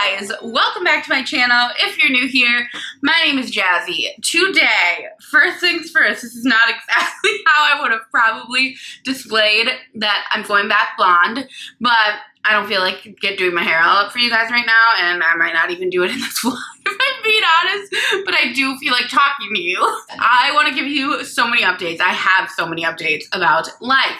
guys, welcome back to my channel. If you're new here, my name is Jazzy. Today, first things first, this is not exactly how I would have probably displayed that I'm going back blonde, but I don't feel like doing my hair all up for you guys right now, and I might not even do it in this vlog if I'm being honest, but I do feel like talking to you. I want to give you so many updates. I have so many updates about life.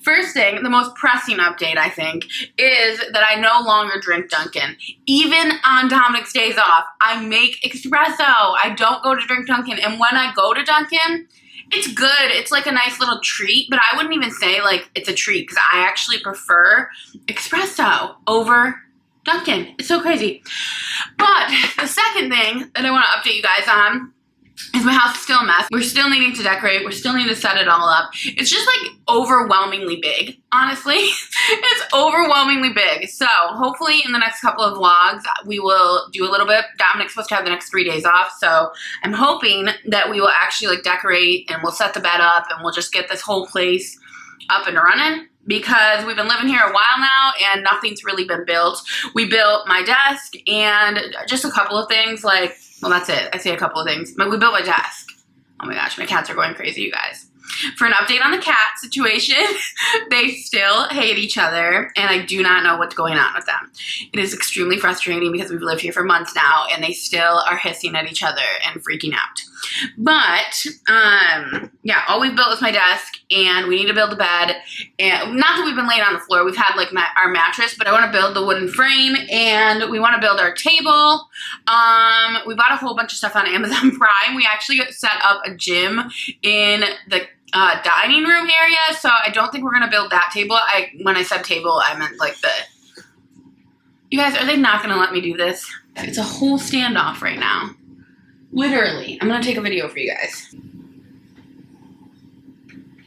First thing, the most pressing update, I think, is that I no longer drink Dunkin'. Even on Dominic's days off, I make espresso. I don't go to drink Dunkin', and when I go to Dunkin', it's good. It's like a nice little treat, but I wouldn't even say like it's a treat because I actually prefer espresso over Dunkin'. It's so crazy. But the second thing that I want to update you guys on is my house is still a mess. We're still needing to decorate. We're still needing to set it all up. It's just like overwhelmingly big, honestly. It's overwhelmingly big. So hopefully in the next couple of vlogs, we will do a little bit. Dominic's supposed to have the next 3 days off. So I'm hoping that we will actually like decorate and we'll set the bed up and we'll just get this whole place up and running. Because we've been living here a while now and nothing's really been built. We built my desk and just a couple of things like, well, that's it. I say a couple of things. But we built my desk. Oh my gosh, my cats are going crazy, you guys. For an update on the cat situation, they still hate each other and I do not know what's going on with them. It is extremely frustrating because we've lived here for months now and they still are hissing at each other and freaking out. But, yeah, all we've built is my desk and we need to build a bed. And not that we've been laying on the floor. We've had like our mattress, but I want to build the wooden frame and we want to build our table. We bought a whole bunch of stuff on Amazon Prime. We actually set up a gym in the dining room area, so I don't think we're gonna build that table. When I said table, I meant like the... You guys, are they not gonna let me do this? It's a whole standoff right now. Literally. I'm gonna take a video for you guys.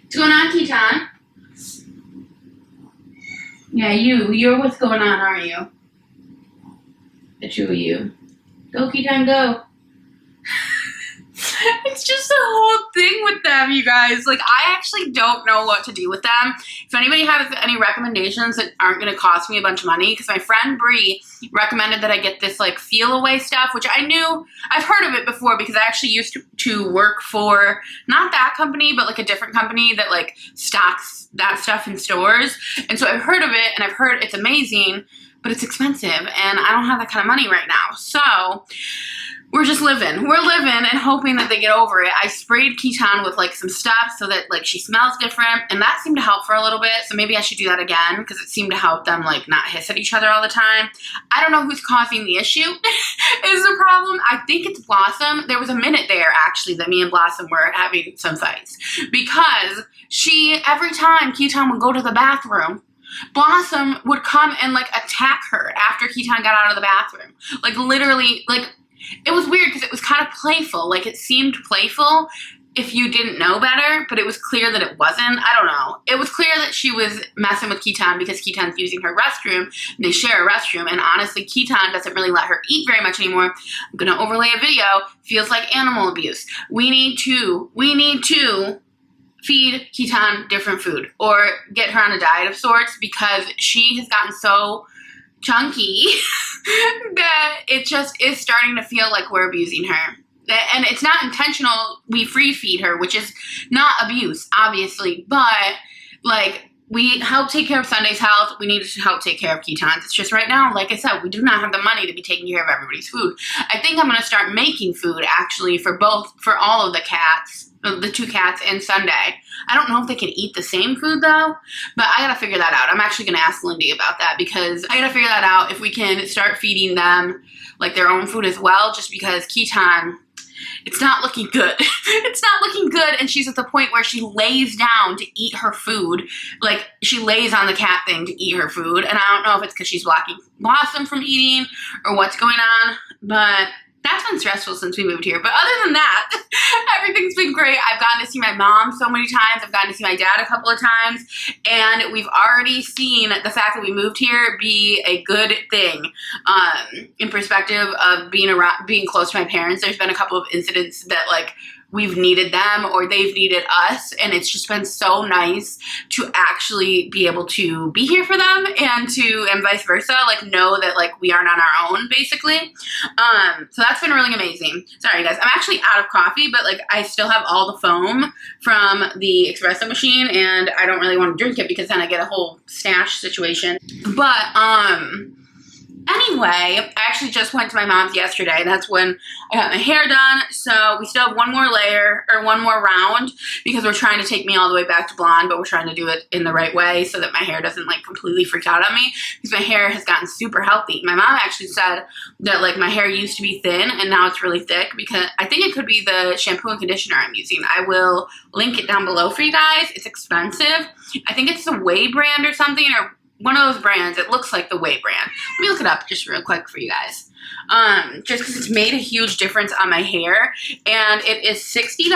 What's going on, Keaton? Yeah, you're what's going on, aren't you? The two of you. Go, Keaton, go. It's just a whole thing with them, you guys. Like, I actually don't know what to do with them. If anybody has any recommendations that aren't going to cost me a bunch of money, because my friend Bree recommended that I get this, like, feel-away stuff, which I knew, I've heard of it before because I actually used to work for, not that company, but, like, a different company that, like, stocks that stuff in stores. And so I've heard of it, and I've heard it's amazing, but it's expensive, and I don't have that kind of money right now. So we're just living. We're living and hoping that they get over it. I sprayed Keaton with like some stuff so that like she smells different and that seemed to help for a little bit. So maybe I should do that again because it seemed to help them like not hiss at each other all the time. I don't know who's causing the issue is the problem. I think it's Blossom. There was a minute there actually that me and Blossom were having some fights because every time Keaton would go to the bathroom, Blossom would come and like attack her after Keaton got out of the bathroom. Like literally, like it was weird because it was kind of playful. Like it seemed playful if you didn't know better, but it was clear that it wasn't. I don't know. It was clear that she was messing with Keaton because Keaton's using her restroom and they share a restroom. And honestly, Keaton doesn't really let her eat very much anymore. I'm going to overlay a video. Feels like animal abuse. We need to feed Keaton different food or get her on a diet of sorts because she has gotten so chunky that it just is starting to feel like we're abusing her. And it's not intentional. We free feed her, which is not abuse, obviously, but like we help take care of Sunday's health. We need to help take care of Keaton's. It's just right now, like I said, we do not have the money to be taking care of everybody's food. I think I'm going to start making food actually for all of the cats, the two cats and Sunday. I don't know if they can eat the same food though, but I gotta figure that out. I'm actually gonna ask Lindy about that because I gotta figure that out if we can start feeding them like their own food as well, just because Keaton, it's not looking good. It's not looking good, and she's at the point where she lays down to eat her food. Like, she lays on the cat thing to eat her food, and I don't know if it's because she's blocking Blossom from eating or what's going on, but that's been stressful since we moved here. But other than that, everything's been great. I've gotten to see my mom so many times. I've gotten to see my dad a couple of times. And we've already seen the fact that we moved here be a good thing in perspective of being close to my parents. There's been a couple of incidents that like we've needed them or they've needed us, and it's just been so nice to actually be able to be here for them and vice versa, like know that like we aren't on our own basically. So that's been really amazing. Sorry guys, I'm actually out of coffee, but like I still have all the foam from the espresso machine and I don't really want to drink it because then I get a whole stash situation. But anyway, I actually just went to my mom's yesterday. That's when I got my hair done. So we still have one more layer or one more round because we're trying to take me all the way back to blonde, but we're trying to do it in the right way so that my hair doesn't like completely freak out on me because my hair has gotten super healthy. My mom actually said that like my hair used to be thin and now it's really thick because I think it could be the shampoo and conditioner I'm using. I will link it down below for you guys. It's expensive. I think it's the Way brand or something, or one of those brands. It looks like the Way brand. Let me look it up just real quick for you guys. Just because it's made a huge difference on my hair. And it is $60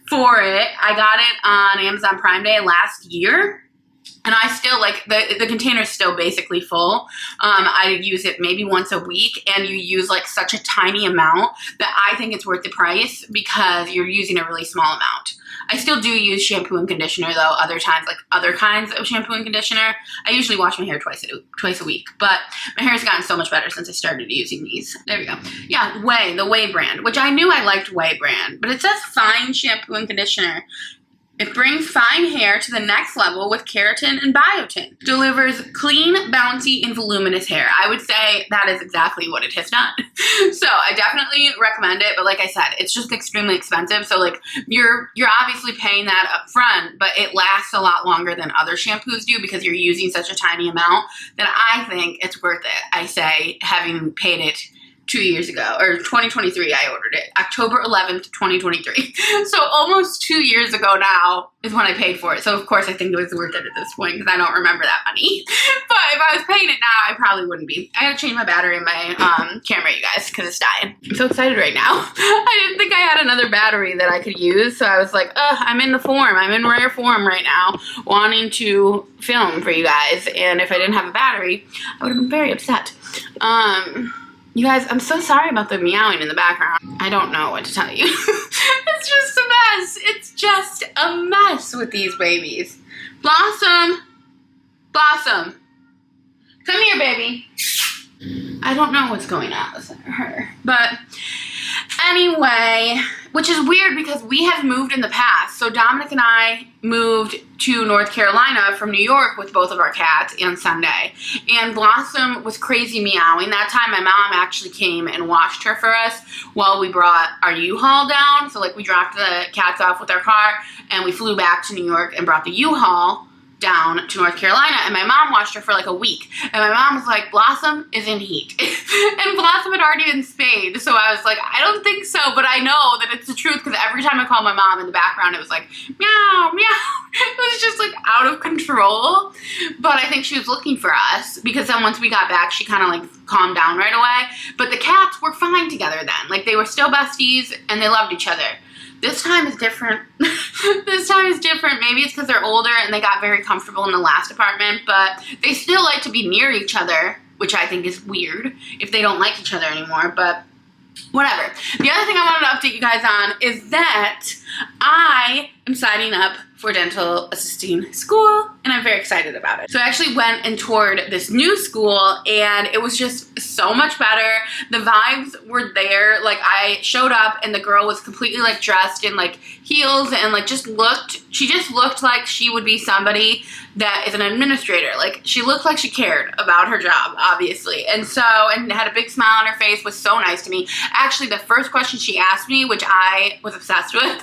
for it. I got it on Amazon Prime Day last year. And I still, like, the container's still basically full. I use it maybe once a week, and you use, like, such a tiny amount that I think it's worth the price because you're using a really small amount. I still do use shampoo and conditioner, though, other times, like other kinds of shampoo and conditioner. I usually wash my hair twice a week, but my hair has gotten so much better since I started using these. There we go. Yeah, Way, the Way brand, which I knew I liked Way brand, but it says fine shampoo and conditioner. It brings fine hair to the next level with keratin and biotin. Delivers clean, bouncy, and voluminous hair. I would say that is exactly what it has done. So I definitely recommend it, but like I said, it's just extremely expensive. So like you're obviously paying that up front, but it lasts a lot longer than other shampoos do because you're using such a tiny amount that I think it's worth it. I say, having paid it 2 years ago, or 2023, I ordered it. October 11th, 2023. So almost 2 years ago now is when I paid for it. So of course I think it was worth it at this point because I don't remember that money. But if I was paying it now, I probably wouldn't be. I gotta change my battery in my camera, you guys, because it's dying. I'm so excited right now. I didn't think I had another battery that I could use. So I was like, I'm in the form. I'm in rare form right now, wanting to film for you guys. And if I didn't have a battery, I would have been very upset. You guys, I'm so sorry about the meowing in the background. I don't know what to tell you. It's just a mess. It's just a mess with these babies. Blossom. Blossom. Come here, baby. I don't know what's going on with her. But anyway, which is weird because we have moved in the past. So Dominic and I moved to North Carolina from New York with both of our cats on Sunday. And Blossom was crazy meowing. That time my mom actually came and washed her for us while we brought our U-Haul down. So like we dropped the cats off with our car and we flew back to New York and brought the U-Haul down to North Carolina, and my mom watched her for like a week, and my mom was like, Blossom is in heat. And Blossom had already been spayed, so I was like, I don't think so, but I know that it's the truth because every time I called my mom in the background, it was like, meow, meow. It was just like out of control, but I think she was looking for us because then once we got back, she kind of like calmed down right away, but the cats were fine together then. Like they were still besties, and they loved each other. This time is different. This time is different. Maybe it's because they're older and they got very comfortable in the last apartment, but they still like to be near each other, which I think is weird if they don't like each other anymore, but whatever. The other thing I wanted to update you guys on is that I am signing up for dental assisting school, and I'm very excited about it. So I actually went and toured this new school, and it was just so much better. The vibes were there. Like I showed up and the girl was completely like dressed in like heels and like she just looked like she would be somebody that is an administrator. Like she looked like she cared about her job, obviously. And had a big smile on her face, was so nice to me. Actually, the first question she asked me, which I was obsessed with,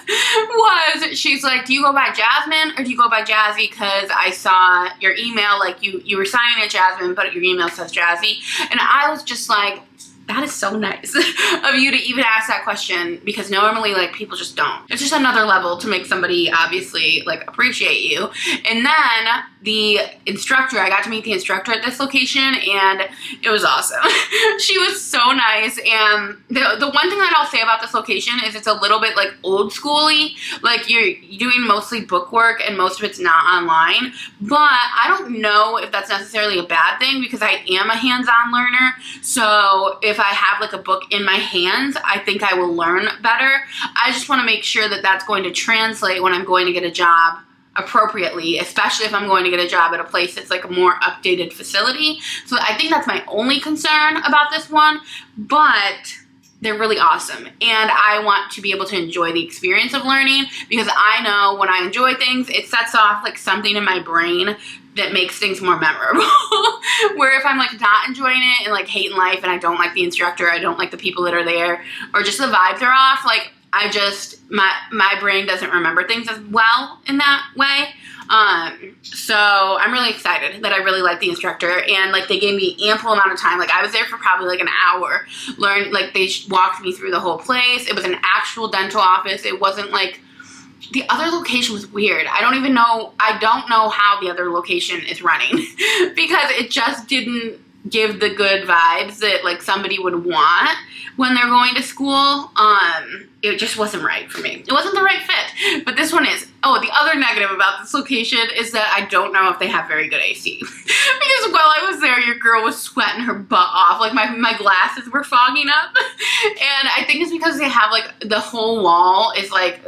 was she's like, do you go by Jasmine or do you go by Jazzy? Because I saw your email, like you were signing it Jasmine, but your email says Jazzy. And I was just like, that is so nice of you to even ask that question because normally like people just don't. It's just another level to make somebody obviously like appreciate you. And then the instructor, I got to meet the instructor at this location, and it was awesome. She was so nice, and the one thing that I'll say about this location is it's a little bit like old schooly. Like you're doing mostly book work and most of it's not online, but I don't know if that's necessarily a bad thing because I am a hands-on learner. So if I have like a book in my hands, I think I will learn better. I just want to make sure that that's going to translate when I'm going to get a job appropriately, especially if I'm going to get a job at a place that's like a more updated facility. So I think that's my only concern about this one, but they're really awesome. And I want to be able to enjoy the experience of learning because I know when I enjoy things, it sets off like something in my brain that makes things more memorable. Where if I'm like not enjoying it and like hating life and I don't like the instructor, I don't like the people that are there, or just the vibes are off, like I just, my brain doesn't remember things as well in that way. So I'm really excited that I really like the instructor, and like they gave me ample amount of time. Like I was there for probably like an hour, like they walked me through the whole place. It was an actual dental office. It wasn't like, the other location was weird. I don't know how the other location is running because it just didn't give the good vibes that like somebody would want when they're going to school. It just wasn't right for me. It wasn't the right fit, but this one is. Oh, the other negative about this location is that I don't know if they have very good AC. Because while I was there, your girl was sweating her butt off. Like my glasses were fogging up. And I think it's because they have like the whole wall is like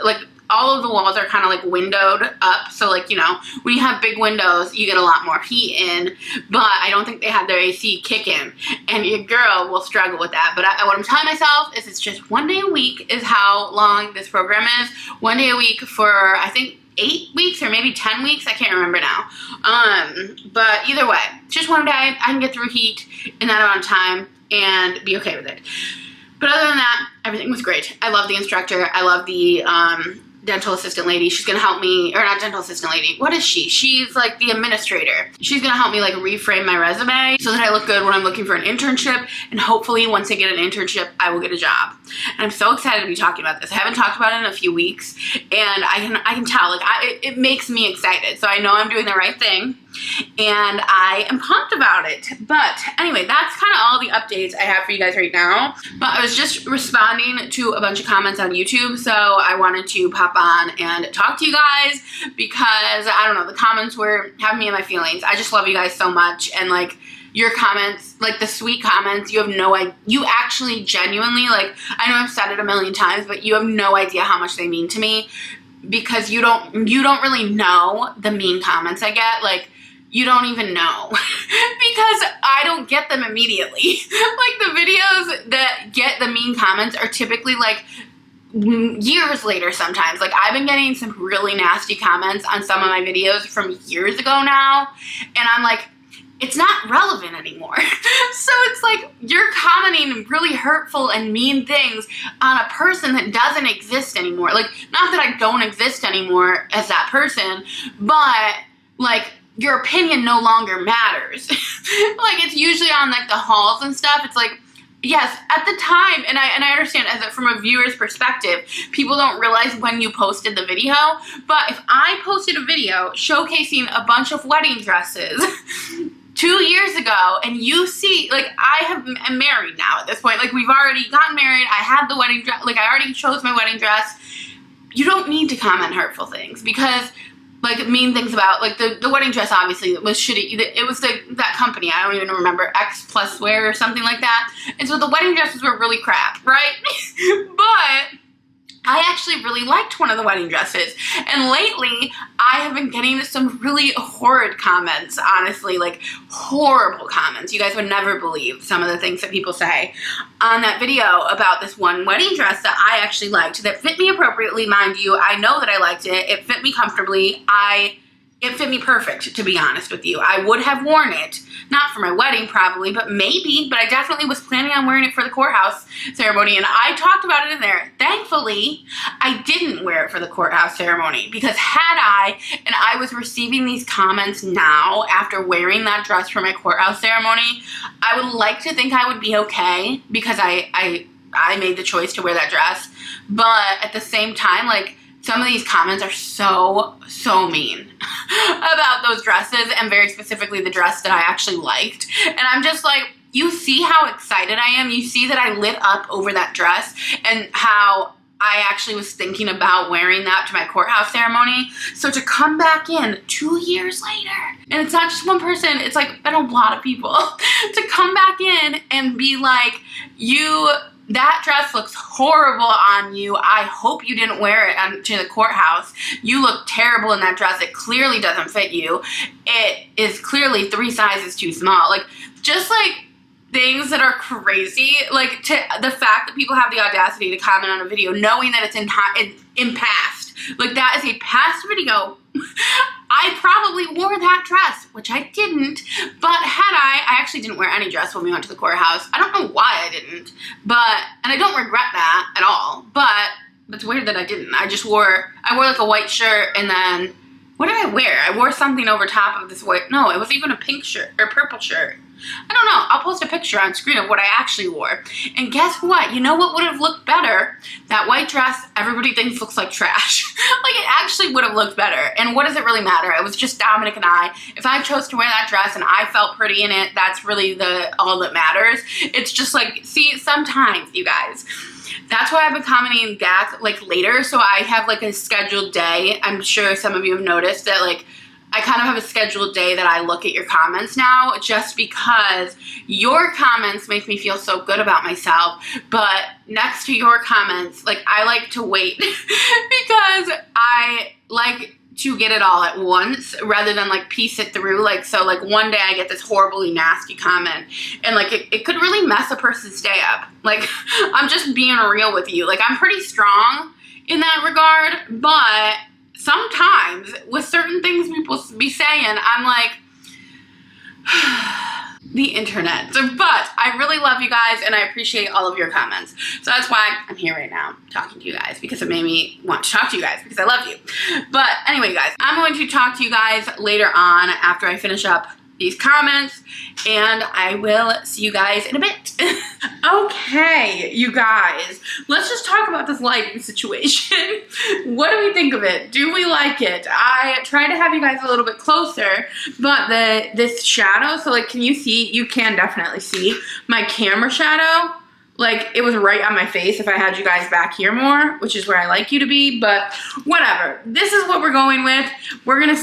all of the walls are kind of like windowed up. So like, you know, when you have big windows, you get a lot more heat in, but I don't think they have their AC kick in, and your girl will struggle with that. But what I'm telling myself is it's just 1 day a week is how long this program is. 1 day a week for, I think, 8 weeks or maybe 10 weeks. I can't remember now. But either way, just 1 day. I can get through heat in that amount of time and be okay with it. But other than that, everything was great. I love the instructor. I love the dental assistant lady. She's gonna help me, or not dental assistant lady, what is she? She's like the administrator. She's gonna help me like reframe my resume so that I look good when I'm looking for an internship, and hopefully once I get an internship, I will get a job. And I'm so excited to be talking about this. I haven't talked about it in a few weeks, and I can tell, like it makes me excited. So I know I'm doing the right thing, and I am pumped about it. But anyway, that's kind of all the updates I have for you guys right now. But I was just responding to a bunch of comments on YouTube, so I wanted to pop on and talk to you guys because, I don't know, the comments were having me in my feelings. I just love you guys so much, and like your comments, like the sweet comments, you have no idea. You actually genuinely, like, I know I've said it a million times, but you have no idea how much they mean to me because you don't really know the mean comments I get. Like, you don't even know because I don't get them immediately. Like the videos that get the mean comments are typically like years later sometimes. Like I've been getting some really nasty comments on some of my videos from years ago now, and I'm like, it's not relevant anymore. So it's like you're commenting really hurtful and mean things on a person that doesn't exist anymore. Like, not that I don't exist anymore as that person, but like your opinion no longer matters. Like it's usually on like the halls and stuff. It's like, yes, at the time, and I understand as from a viewer's perspective, people don't realize when you posted the video, but if I posted a video showcasing a bunch of wedding dresses 2 years ago, and you see, like, am married now at this point, like, we've already gotten married, I had the wedding dress, like, I already chose my wedding dress, you don't need to comment hurtful things, because, like, mean things about, like, the wedding dress, obviously, was shitty. It was that company, I don't even remember, X Plus Wear or something like that. And so the wedding dresses were really crap, right? But I actually really liked one of the wedding dresses. And lately, I have been getting some really horrid comments, honestly, like horrible comments. You guys would never believe some of the things that people say on that video about this one wedding dress that I actually liked, that fit me appropriately, mind you. I know that I liked it. It fit me comfortably. It fit me perfect, to be honest with you. I would have worn it, not for my wedding probably, but maybe, but I definitely was planning on wearing it for the courthouse ceremony, and I talked about it in there. Thankfully, I didn't wear it for the courthouse ceremony, because had I, and I was receiving these comments now after wearing that dress for my courthouse ceremony, I would like to think I would be okay, because I made the choice to wear that dress, but at the same time, like, some of these comments are so mean. about those dresses, and very specifically the dress that I actually liked. And I'm just like, you see how excited I am? You see that I lit up over that dress and how I actually was thinking about wearing that to my courthouse ceremony. So to come back in 2 years later, and it's not just one person, it's like been a lot of people, to come back in and be like, that dress looks horrible on you. I hope you didn't wear it to the courthouse. You look terrible in that dress. It clearly doesn't fit you. It is clearly 3 sizes too small. Like, just like things that are crazy, like the fact that people have the audacity to comment on a video knowing that it's in past. Like, that is a past video. I probably wore that dress, which I didn't, but I actually didn't wear any dress when we went to the courthouse. I don't know why I didn't, and I don't regret that at all, but it's weird that I didn't. I wore like a white shirt, and then, what did I wear? I wore something over top of this white, no, it was even a pink shirt, or purple shirt. I don't know. I'll post a picture on screen of what I actually wore. And guess what? You know what would have looked better? That white dress everybody thinks looks like trash. Like, it actually would have looked better. And what does it really matter? It was just Dominic and I. If I chose to wear that dress and I felt pretty in it, that's really all that matters. It's just like, see, sometimes, you guys, that's why I've been commenting back, like, later. So I have, like, a scheduled day. I'm sure some of you have noticed that, like, I kind of have a scheduled day that I look at your comments now, just because your comments make me feel so good about myself. But next to your comments, like, I like to wait because I like to get it all at once rather than, like, piece it through. Like, so, like, one day I get this horribly nasty comment, and, like, it could really mess a person's day up. Like, I'm just being real with you. Like, I'm pretty strong in that regard, but sometimes with certain things people be saying, I'm like, the internet. But I really love you guys, and I appreciate all of your comments. So that's why I'm here right now talking to you guys, because it made me want to talk to you guys, because I love you. But anyway, you guys, I'm going to talk to you guys later on after I finish up these comments, and I will see you guys in a bit. Okay, you guys, let's just talk about this lighting situation. What do we think of it? Do we like it? I tried to have you guys a little bit closer, but this shadow, so, like, can you see? You can definitely see my camera shadow. Like, it was right on my face if I had you guys back here more, which is where I like you to be, but whatever. This is what we're going with. We're gonna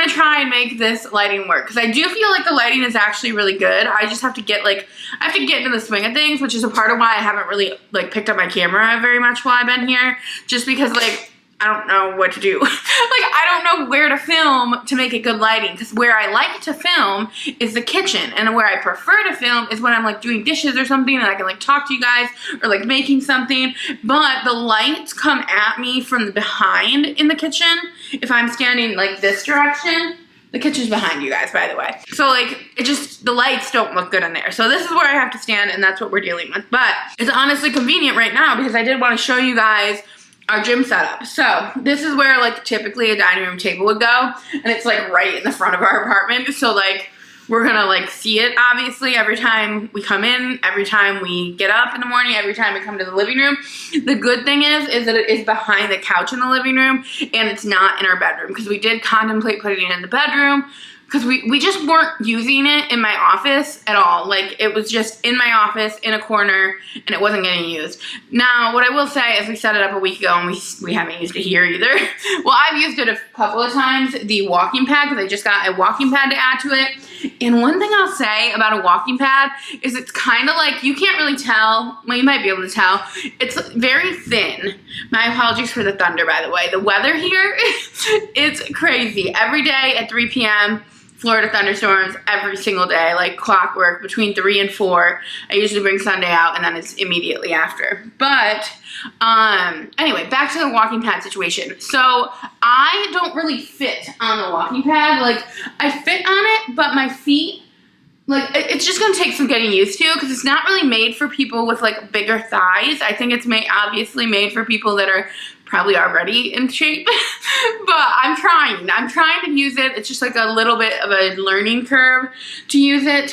try and make this lighting work, because I do feel like the lighting is actually really good. I just have to get, like, I have to get into the swing of things, which is a part of why I haven't really, like, picked up my camera very much while I've been here, just because, like, I don't know what to do. Like, I don't know where to film to make it good lighting, because where I like to film is the kitchen, and where I prefer to film is when I'm, like, doing dishes or something and I can, like, talk to you guys, or, like, making something. But the lights come at me from the behind in the kitchen. If I'm standing, like, this direction, the kitchen's behind you guys, by the way. So, like, the lights don't look good in there. So this is where I have to stand, and that's what we're dealing with. But it's honestly convenient right now, because I did want to show you guys our gym setup. So this is where, like, typically a dining room table would go, and it's, like, right in the front of our apartment. So, like, we're gonna, like, see it, obviously, every time we come in, every time we get up in the morning, every time we come to the living room. The good thing is that it is behind the couch in the living room, and it's not in our bedroom, because we did contemplate putting it in the bedroom, because we just weren't using it in my office at all. Like, it was just in my office, in a corner, and it wasn't getting used. Now, what I will say is we set it up a week ago, and we haven't used it here either. Well, I've used it a couple of times, the walking pad, because I just got a walking pad to add to it. And one thing I'll say about a walking pad is it's kind of like, you can't really tell, well, you might be able to tell, it's very thin. My apologies for the thunder, by the way. The weather here, it's crazy. Every day at 3 p.m., Florida thunderstorms every single day, like clockwork, between 3 and 4. I usually bring Sunday out, and then it's immediately after. But anyway, back to the walking pad situation. So I don't really fit on the walking pad. Like, I fit on it, but my feet, like, it's just gonna take some getting used to, because it's not really made for people with, like, bigger thighs. I think it's obviously made for people that are probably already in shape, but I'm trying to use it. It's just like a little bit of a learning curve to use it,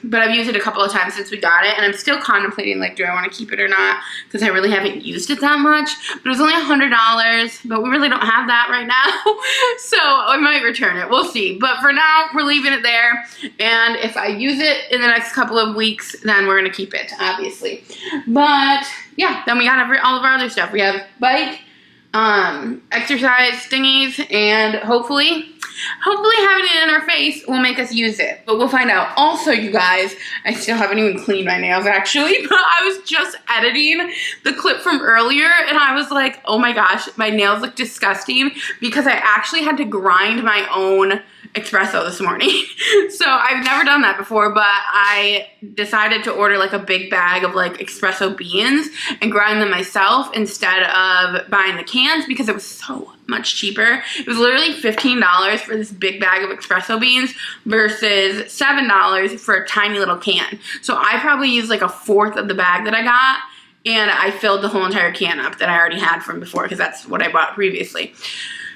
but I've used it a couple of times since we got it, and I'm still contemplating, like, do I want to keep it or not, because I really haven't used it that much. But it was only $100, but we really don't have that right now, so I might return it. We'll see, but for now we're leaving it there, and if I use it in the next couple of weeks, then we're gonna keep it, obviously. But yeah, then we got all of our other stuff. We have bike, exercise thingies, and hopefully having it in our face will make us use it. But we'll find out. Also, you guys, I still haven't even cleaned my nails actually, but I was just editing the clip from earlier and I was like, oh my gosh, my nails look disgusting because I actually had to grind my own espresso this morning. So I've never done that before, but I decided to order like a big bag of like espresso beans and grind them myself instead of buying the cans because it was so much cheaper. It was literally $15 for this big bag of espresso beans versus $7 for a tiny little can. So I probably used like a fourth of the bag that I got, and I filled the whole entire can up that I already had from before because that's what I bought previously.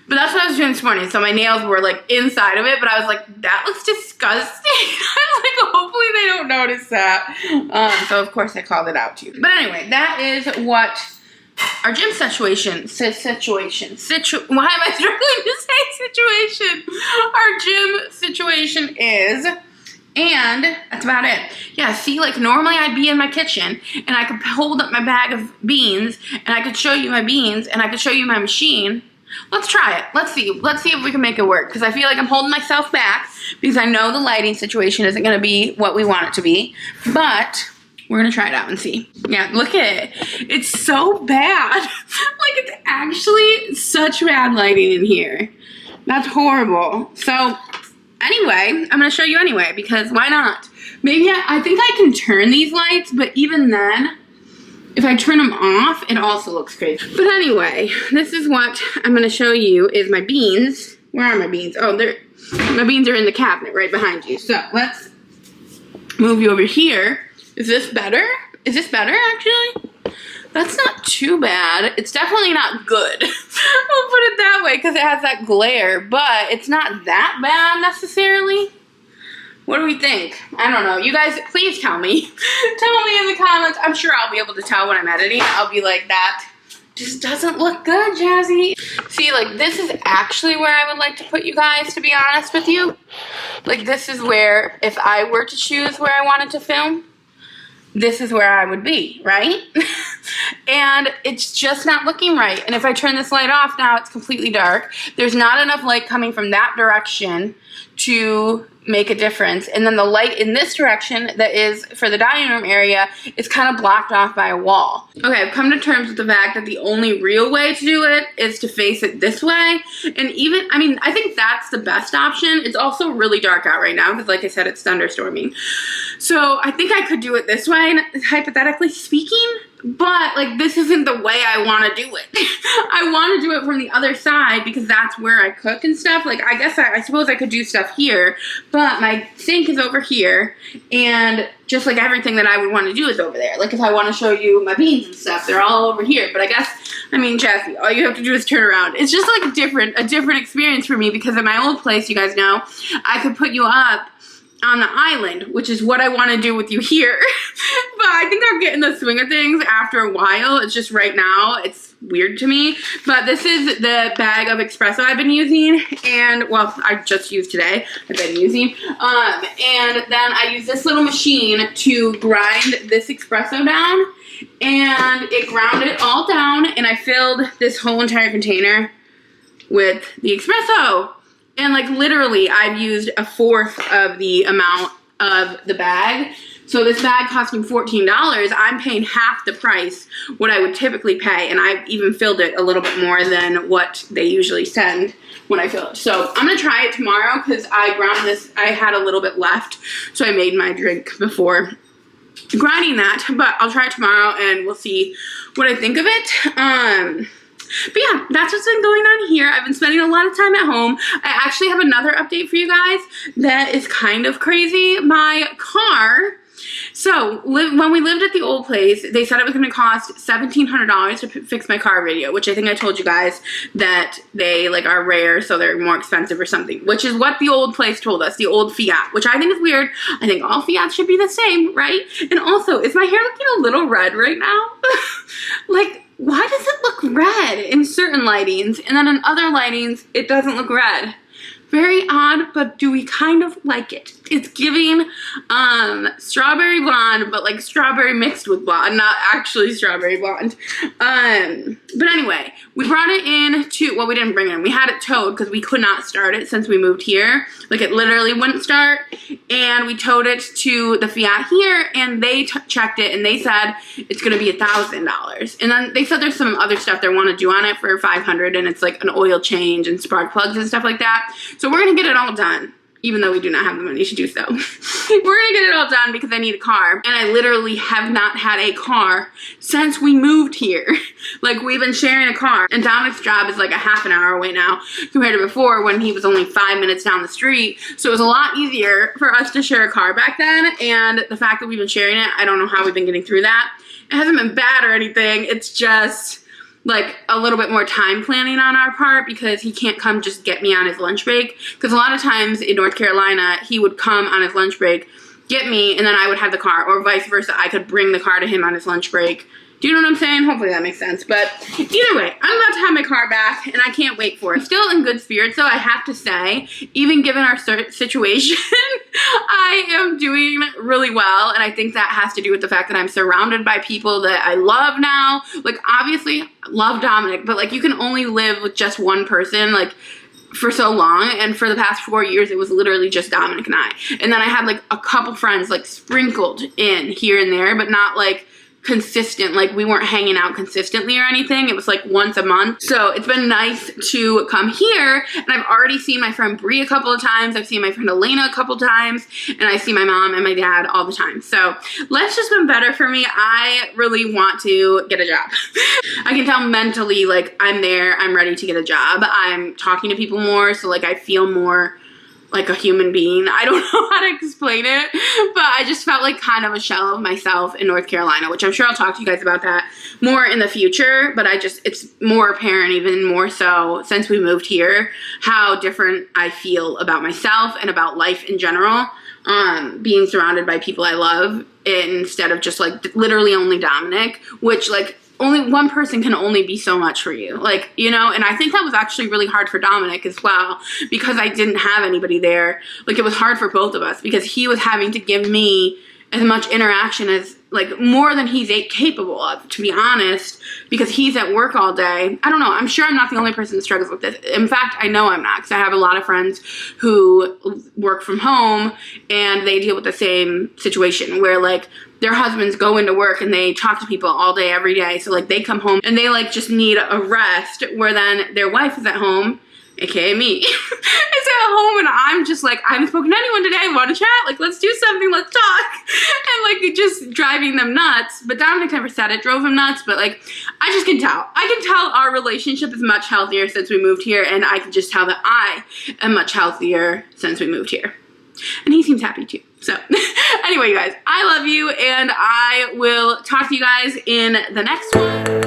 But that's what I was doing this morning. So my nails were like inside of it, but I was like, that looks disgusting. I was like, hopefully they don't notice that. So of course I called it out to you. But anyway, that is what our gym why am I struggling to say situation? Our gym situation is, and that's about it. Yeah, see, like normally I'd be in my kitchen and I could hold up my bag of beans and I could show you my beans and I could show you my machine. Let's try it. Let's see if we can make it work, because I feel like I'm holding myself back because I know the lighting situation isn't going to be what we want it to be, but we're going to try it out and see. Yeah, look at it. It's so bad. Like, it's actually such bad lighting in here. That's horrible. So anyway, I'm going to show you anyway, because why not? Maybe I think I can turn these lights, but even then, if I turn them off, it also looks crazy. But anyway, this is what I'm going to show you is my beans. Where are my beans? Oh, my beans are in the cabinet right behind you. So let's move you over here. Is this better? Is this better, actually? That's not too bad. It's definitely not good. I'll put it that way because it has that glare, but it's not that bad necessarily. What do we think? I don't know. You guys, please tell me. Tell me in the comments. I'm sure I'll be able to tell when I'm editing. I'll be like, that just doesn't look good, Jazzy. See, like, this is actually where I would like to put you guys, to be honest with you. Like, this is where, if I were to choose where I wanted to film, this is where I would be, right? And it's just not looking right. And if I turn this light off now, it's completely dark. There's not enough light coming from that direction to make a difference. And then the light in this direction that is for the dining room area is kind of blocked off by a wall. Okay, I've come to terms with the fact that the only real way to do it is to face it this way. And even, I mean, I think that's the best option. It's also really dark out right now because, like I said, it's thunderstorming. So I think I could do it this way, hypothetically speaking, but like this isn't the way I want to do it. I want to do it from the other side because that's where I cook and stuff. Like, I guess I suppose I could do stuff here, but my sink is over here, and just like everything that I would want to do is over there. Like if I want to show you my beans and stuff, they're all over here. But I guess, I mean, Jazzy, all you have to do is turn around. It's just like a different experience for me because in my old place, you guys know, I could put you up on the island, which is what I want to do with you here. But I think I'll get in the swing of things after a while. It's just right now, it's weird to me. But this is the bag of espresso I've been using, and well, I just used today, I've been using. And then I use this little machine to grind this espresso down, and it ground it all down, and I filled this whole entire container with the espresso. And like literally I've used a fourth of the amount of the bag. So this bag cost me $14. I'm paying half the price what I would typically pay. And I've even filled it a little bit more than what they usually send when I fill it. So I'm gonna try it tomorrow because I ground this, I had a little bit left. So I made my drink before grinding that, but I'll try it tomorrow and we'll see what I think of it. But yeah, that's what's been going on here. I've been spending a lot of time at home. I actually have another update for you guys that is kind of crazy. My car So when we lived at the old place, they said it was going to cost $1,700 to fix my car radio, which I think I told you guys that they like are rare, so they're more expensive or something, which is what the old place told us, the old Fiat, which I think is weird. I think all Fiats should be the same, right? And also, is my hair looking a little red right now? Like, why does it look red in certain lightings, and then in other lightings, it doesn't look red? Very odd, but do we kind of like it? It's giving strawberry blonde, but like strawberry mixed with blonde, not actually strawberry blonde. But anyway, we brought it in to, well, we didn't bring it in. We had it towed because we could not start it since we moved here. Like it literally wouldn't start. And we towed it to the Fiat here, and they checked it, and they said it's going to be $1,000. And then they said there's some other stuff they want to do on it for $500, and it's like an oil change and spark plugs and stuff like that. So we're going to get it all done, even though we do not have the money to do so. We're gonna get it all done because I need a car. And I literally have not had a car since we moved here. Like, we've been sharing a car. And Dominic's job is like a half an hour away now compared to before when he was only 5 minutes down the street. So it was a lot easier for us to share a car back then. And the fact that we've been sharing it, I don't know how we've been getting through that. It hasn't been bad or anything. It's just like a little bit more time planning on our part because he can't come just get me on his lunch break. Because a lot of times in North Carolina, he would come on his lunch break, get me, and then I would have the car, or vice versa. I could bring the car to him on his lunch break. Do you know what I'm saying? Hopefully that makes sense. But either way, I'm about to have my car back, and I can't wait for it. Still in good spirits, though, I have to say, even given our situation, I am doing really well, and I think that has to do with the fact that I'm surrounded by people that I love now. Like, obviously, I love Dominic, but, like, you can only live with just one person, like, for so long, and for the past 4 years, it was literally just Dominic and I. And then I had, like, a couple friends, like, sprinkled in here and there, but not, like, consistent. Like, we weren't hanging out consistently or anything. It was like once a month. So it's been nice to come here, and I've already seen my friend Bree a couple of times. I've seen my friend Elena a couple times, and I see my mom and my dad all the time. So life's just been better for me. I really want to get a job. I can tell mentally, like, I'm there, I'm ready to get a job. I'm talking to people more, so like I feel more like a human being. I don't know how to explain it, but I just felt like kind of a shell of myself in North Carolina, which I'm sure I'll talk to you guys about that more in the future, but it's more apparent, even more so since we moved here, how different I feel about myself and about life in general, being surrounded by people I love instead of just like literally only Dominic, which like only one person can only be so much for you, like, you know. And I think that was actually really hard for Dominic as well, because I didn't have anybody there. Like, it was hard for both of us because he was having to give me as much interaction as, like, more than he's capable of, to be honest, because he's at work all day. I don't know. I'm sure I'm not the only person that struggles with this. In fact, I know I'm not, because I have a lot of friends who work from home and they deal with the same situation where, like, their husbands go into work and they talk to people all day, every day. So, like, they come home and they, like, just need a rest, where then their wife is at home, aka me, is at home, and I'm just like, I haven't spoken to anyone today, want to chat? Like, let's do something, let's talk. And, like, just driving them nuts. But Dominic never said it drove him nuts, but, like, I just can tell. I can tell our relationship is much healthier since we moved here, and I can just tell that I am much healthier since we moved here. And he seems happy too. So anyway, you guys, I love you, and I will talk to you guys in the next one.